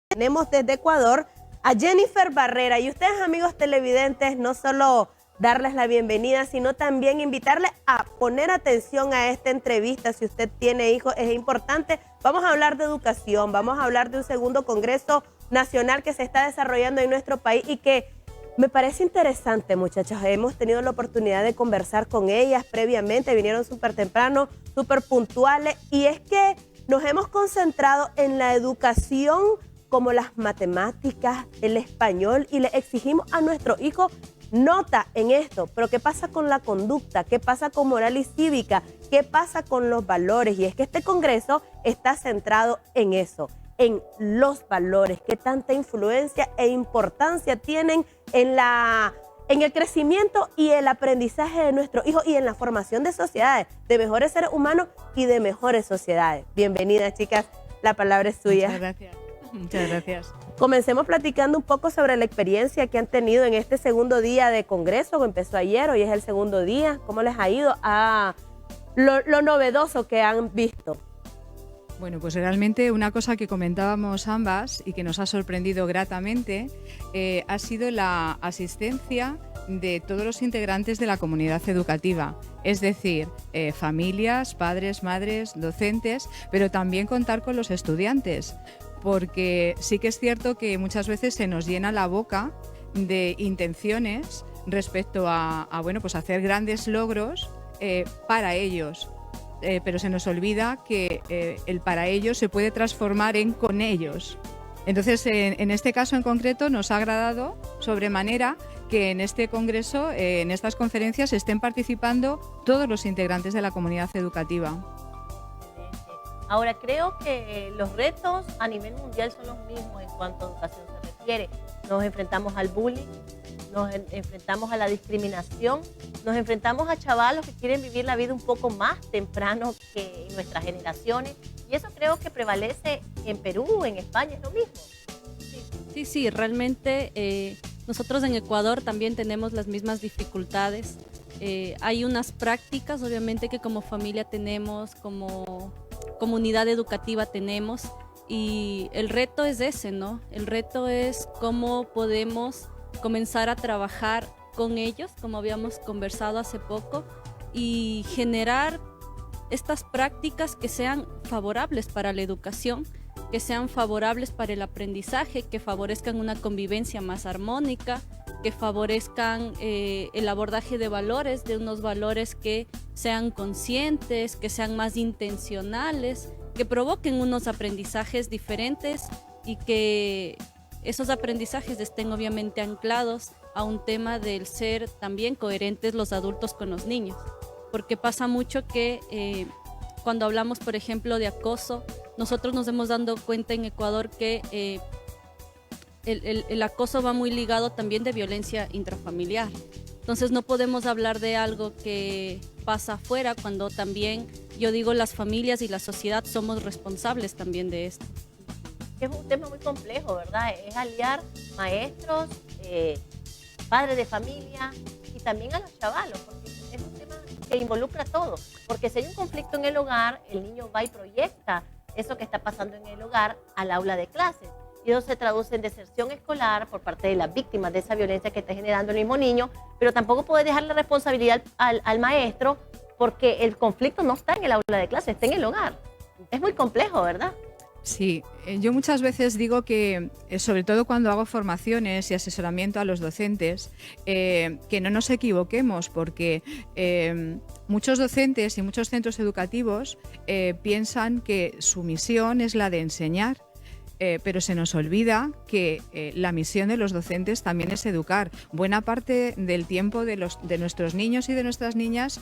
Tenemos desde Ecuador a Jennifer Barrera. Y ustedes, amigos televidentes, no solo darles la bienvenida, sino también invitarles a poner atención a esta entrevista. Si usted tiene hijos, es importante. Vamos a hablar de educación, vamos a hablar de un segundo Congreso Nacional que se está desarrollando en nuestro país y que me parece interesante, muchachos. Hemos tenido la oportunidad de conversar con ellas previamente, vinieron súper temprano, súper puntuales, y es que nos hemos concentrado en la educación como las matemáticas, el español, y le exigimos a nuestros hijos nota en esto. Pero ¿qué pasa con la conducta? ¿Qué pasa con moral y cívica? ¿Qué pasa con los valores? Y es que este congreso está centrado en eso, en los valores, qué tanta influencia e importancia tienen en el crecimiento y el aprendizaje de nuestros hijos y en la formación de sociedades, de mejores seres humanos y de mejores sociedades. Bienvenidas, chicas, la palabra es suya. Muchas gracias. Muchas gracias. Comencemos platicando un poco sobre la experiencia que han tenido en este segundo día de congreso, que empezó ayer, hoy es el segundo día. ¿Cómo les ha ido a lo novedoso que han visto? Bueno, pues realmente una cosa que comentábamos ambas y que nos ha sorprendido gratamente ha sido la asistencia de todos los integrantes de la comunidad educativa, es decir, familias, padres, madres, docentes, pero también contar con los estudiantes, porque sí que es cierto que muchas veces se nos llena la boca de intenciones respecto a bueno, pues hacer grandes logros para ellos. Pero se nos olvida que el para ellos se puede transformar en con ellos. Entonces, en este caso en concreto, nos ha agradado sobremanera que en este congreso, en estas conferencias, estén participando todos los integrantes de la comunidad educativa. Ahora, creo que los retos a nivel mundial son los mismos en cuanto a educación se refiere. Nos enfrentamos al bullying, nos enfrentamos a la discriminación, nos enfrentamos a chavalos que quieren vivir la vida un poco más temprano que en nuestras generaciones, y eso creo que prevalece en Perú, en España, es lo mismo. Sí, realmente nosotros en Ecuador también tenemos las mismas dificultades. Hay unas prácticas, obviamente, que como familia tenemos, como comunidad educativa tenemos, y el reto es ese, ¿no? El reto es cómo podemos comenzar a trabajar con ellos, como habíamos conversado hace poco, y generar estas prácticas que sean favorables para la educación, que sean favorables para el aprendizaje, que favorezcan una convivencia más armónica, que favorezcan el abordaje de valores, de unos valores que sean conscientes, que sean más intencionales, que provoquen unos aprendizajes diferentes y que esos aprendizajes estén obviamente anclados a un tema del ser también coherentes los adultos con los niños. Porque pasa mucho que cuando hablamos, por ejemplo, de acoso, nosotros nos hemos dado cuenta en Ecuador que el acoso va muy ligado también de violencia intrafamiliar. Entonces no podemos hablar de algo que pasa afuera cuando también, yo digo, las familias y la sociedad somos responsables también de esto. Es un tema muy complejo, ¿verdad? Es aliar maestros, padres de familia y también a los chavalos, porque es un tema que involucra a todos. Porque si hay un conflicto en el hogar, el niño va y proyecta eso que está pasando en el hogar al aula de clases. Y eso se traduce en deserción escolar por parte de las víctimas de esa violencia que está generando el mismo niño, pero tampoco puede dejar la responsabilidad al maestro porque el conflicto no está en el aula de clases, está en el hogar. Es muy complejo, ¿verdad? Sí, yo muchas veces digo que, sobre todo cuando hago formaciones y asesoramiento a los docentes, que no nos equivoquemos porque muchos docentes y muchos centros educativos piensan que su misión es la de enseñar. Pero se nos olvida que la misión de los docentes también es educar. Buena parte del tiempo de nuestros niños y de nuestras niñas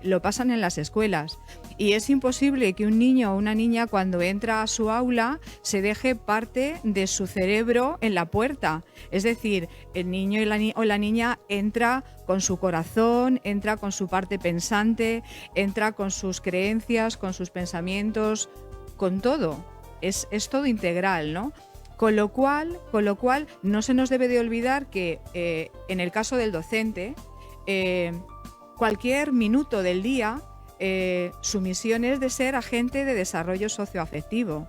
lo pasan en las escuelas. Y es imposible que un niño o una niña cuando entra a su aula se deje parte de su cerebro en la puerta. Es decir, el niño o la niña entra con su corazón, entra con su parte pensante, entra con sus creencias, con sus pensamientos, con todo. Es todo integral, ¿no? Con lo cual no se nos debe de olvidar que en el caso del docente, cualquier minuto del día, su misión es de ser agente de desarrollo socioafectivo.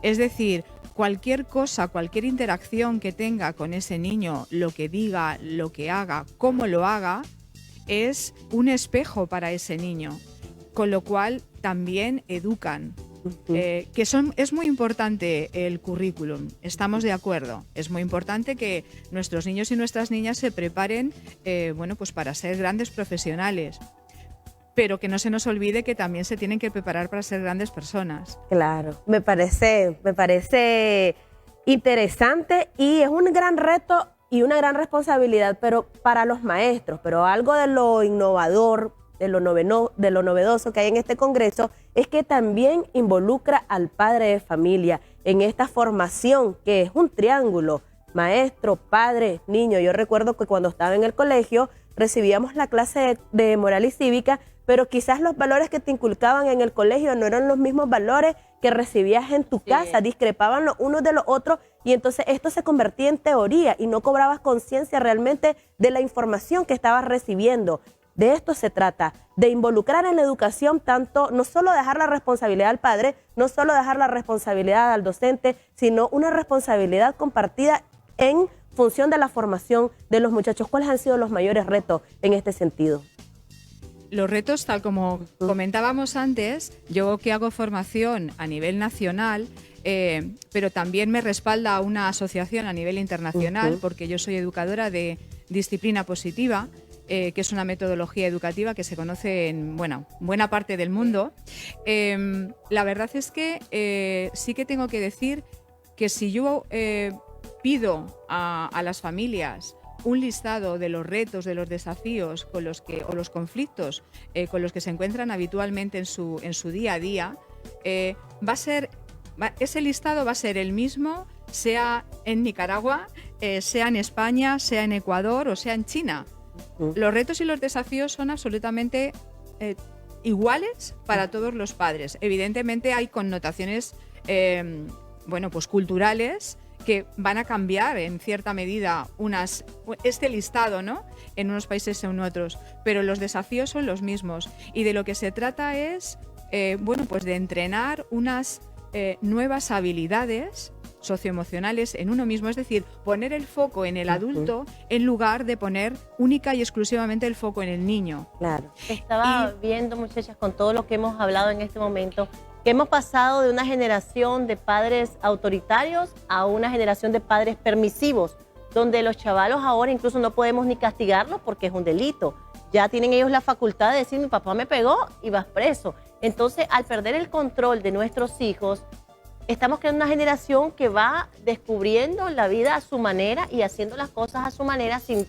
Es decir, cualquier cosa, cualquier interacción que tenga con ese niño, lo que diga, lo que haga, cómo lo haga, es un espejo para ese niño, con lo cual también educan. Es muy importante el currículum, estamos de acuerdo. Es muy importante que nuestros niños y nuestras niñas se preparen pues para ser grandes profesionales, pero que no se nos olvide que también se tienen que preparar para ser grandes personas. Claro, me parece interesante y es un gran reto y una gran responsabilidad, pero para los maestros. Pero algo de lo innovador, de lo novedoso que hay en este congreso es que también involucra al padre de familia en esta formación que es un triángulo, maestro, padre, niño. Yo recuerdo que cuando estaba en el colegio recibíamos la clase de moral y cívica, pero quizás los valores que te inculcaban en el colegio no eran los mismos valores que recibías en tu casa, discrepaban los unos de los otros y entonces esto se convertía en teoría y no cobrabas conciencia realmente de la información que estabas recibiendo. De esto se trata, de involucrar en la educación tanto, no solo dejar la responsabilidad al padre, no solo dejar la responsabilidad al docente, sino una responsabilidad compartida en función de la formación de los muchachos. ¿Cuáles han sido los mayores retos en este sentido? Los retos, tal como comentábamos antes, yo que hago formación a nivel nacional, pero también me respalda una asociación a nivel internacional, porque yo soy educadora de disciplina positiva, que es una metodología educativa que se conoce en buena parte del mundo. La verdad es que sí que tengo que decir que si yo pido a las familias un listado de los retos, de los desafíos o los conflictos con los que se encuentran habitualmente en su día a día, ese listado va a ser el mismo, sea en Nicaragua, sea en España, sea en Ecuador o sea en China. Los retos y los desafíos son absolutamente iguales para todos los padres. Evidentemente hay connotaciones pues culturales que van a cambiar en cierta medida este listado, ¿no?, en unos países o en otros, pero los desafíos son los mismos y de lo que se trata es pues de entrenar unas nuevas habilidades socioemocionales en uno mismo, es decir, poner el foco en el adulto en lugar de poner única y exclusivamente el foco en el niño. Claro. Estaba viendo, muchachas, con todo lo que hemos hablado en este momento, que hemos pasado de una generación de padres autoritarios a una generación de padres permisivos, donde los chavalos ahora incluso no podemos ni castigarlos porque es un delito. Ya tienen ellos la facultad de decir, mi papá me pegó y vas preso. Entonces, al perder el control de nuestros hijos, estamos creando una generación que va descubriendo la vida a su manera y haciendo las cosas a su manera sin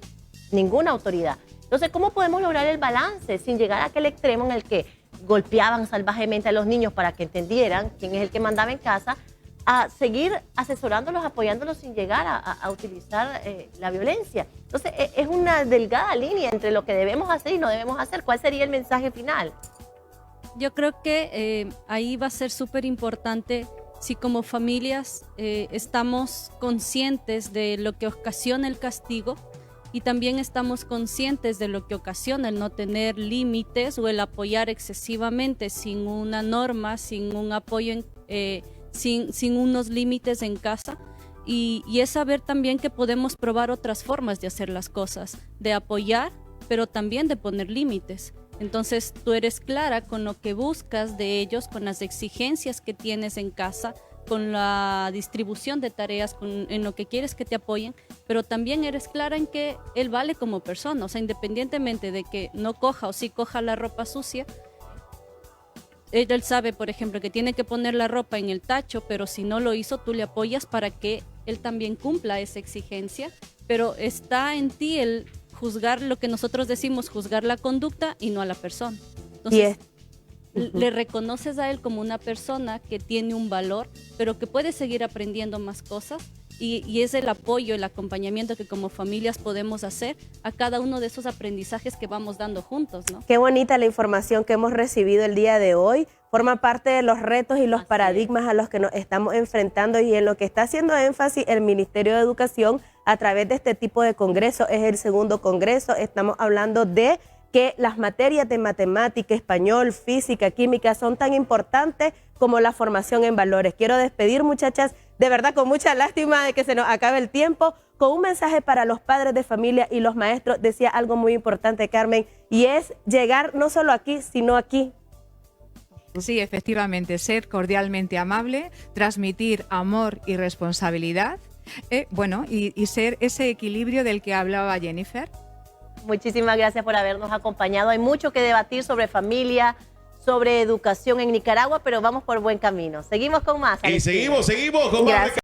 ninguna autoridad. Entonces, ¿cómo podemos lograr el balance sin llegar a aquel extremo en el que golpeaban salvajemente a los niños para que entendieran quién es el que mandaba en casa, a seguir asesorándolos, apoyándolos sin llegar a utilizar la violencia? Entonces, es una delgada línea entre lo que debemos hacer y no debemos hacer. ¿Cuál sería el mensaje final? Yo creo que ahí va a ser súper importante si como familias estamos conscientes de lo que ocasiona el castigo y también estamos conscientes de lo que ocasiona el no tener límites o el apoyar excesivamente sin una norma, sin un apoyo, sin unos límites en casa. Y es saber también que podemos probar otras formas de hacer las cosas, de apoyar, pero también de poner límites. Entonces tú eres clara con lo que buscas de ellos, con las exigencias que tienes en casa, con la distribución de tareas, en lo que quieres que te apoyen, pero también eres clara en que él vale como persona. O sea, independientemente de que no coja o sí coja la ropa sucia, él sabe, por ejemplo, que tiene que poner la ropa en el tacho, pero si no lo hizo, tú le apoyas para que él también cumpla esa exigencia, pero está en ti el juzgar lo que nosotros decimos, juzgar la conducta y no a la persona. Entonces, le reconoces a él como una persona que tiene un valor, pero que puede seguir aprendiendo más cosas y es el apoyo, el acompañamiento que como familias podemos hacer a cada uno de esos aprendizajes que vamos dando juntos, ¿no? Qué bonita la información que hemos recibido el día de hoy. Forma parte de los retos y los paradigmas a los que nos estamos enfrentando y en lo que está haciendo énfasis el Ministerio de Educación a través de este tipo de congresos. Es el segundo congreso. Estamos hablando de que las materias de matemática, español, física, química son tan importantes como la formación en valores. Quiero despedir, muchachas, de verdad con mucha lástima de que se nos acabe el tiempo, con un mensaje para los padres de familia y los maestros. Decía algo muy importante, Carmen, y es llegar no solo aquí, sino aquí. Sí, efectivamente, ser cordialmente amable, transmitir amor y responsabilidad, y ser ese equilibrio del que hablaba Jennifer. Muchísimas gracias por habernos acompañado. Hay mucho que debatir sobre familia, sobre educación en Nicaragua, pero vamos por buen camino. Seguimos con más. Y seguimos con más. Gracias.